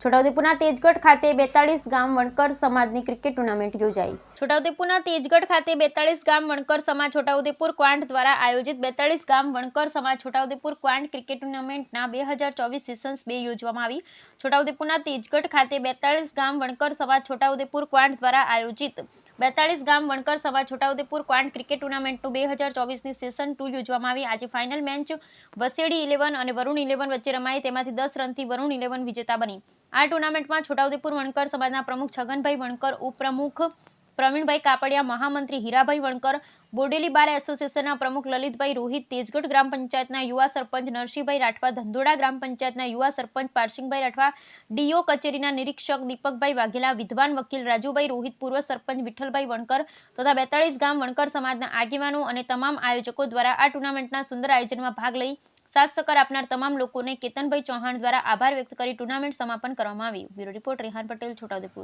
છોટાઉદેપુરના તેજગઢ ખાતે 42 ગામ વણકર સમાજની ક્રિકેટ ટુર્નામેન્ટ યોજાઈ। છોટાઉદેપુરના તેજગઢ ખાતે 42 ગામ વણકર સમાજ છોટાઉદેપુર ક્વાંટ દ્વારા આયોજિત 42 ગામ વણકર સમાજ છોટાઉદેપુર ક્વાંટ ક્રિકેટ ટુર્નામેન્ટના 2024 સેશન્સ 2 યોજવામાં આવી। છોટાઉદેપુરના તેજગઢ ખાતે 42 ગામ વણકર સમાજ છોટાઉદેપુર ક્વાંટ દ્વારા આયોજિત 42 ગામ વણકર સમાજ છોટાઉદેપુર ક્વાંટ ક્રિકેટ ટુર્નામેન્ટનું 2024ની સેશન 2 યોજવામાં આવી। આજે ફાઇનલ મેચ વસેડી 11 અને વરુણ 11 વચ્ચે રમાઈ, તેમાંથી 10 રનથી વરુણ 11 વિજેતા બની। આ ટુર્નામેન્ટમાં છોટાઉદેપુર વણકર સમાજના પ્રમુખ છગનભાઈ વણકર, ઉપપ્રમુખ પ્રવીણભાઈ કાપડિયા, મહામંત્રી હીરાભાઈ વણકર, બોડેલી બાર એસોસિએશનના પ્રમુખ લલિતભાઈ રોહિત, તેજગઢ ગ્રામ પંચાયતના યુવા સરપંચ નરસિંહભાઈ રાઠવા, ધંધોડા ગ્રામ પંચાયતના યુવા સરપંચ પારસિંગભાઈ રાઠવા, ડીઓ કચેરીના નિરીક્ષક દીપકભાઈ વાઘેલા, વિદ્વાન વકીલ રાજુભાઈ રોહિત, પૂર્વ સરપંચ વિઠ્ઠલભાઈ વણકર તથા 42 ગામ વણકર સમાજના આગેવાનો અને તમામ આયોજકો દ્વારા આ ટુર્નામેન્ટના સુંદર આયોજનમાં ભાગ લઈ સાથ સહકાર આપનાર તમામ લોકોને કેતનભાઈ ચૌહાણ દ્વારા આભાર વ્યક્ત કરી ટુર્નામેન્ટ સમાપન કરવામાં આવ્યું। Bureau report Rehan Patel, Chhota Udepur.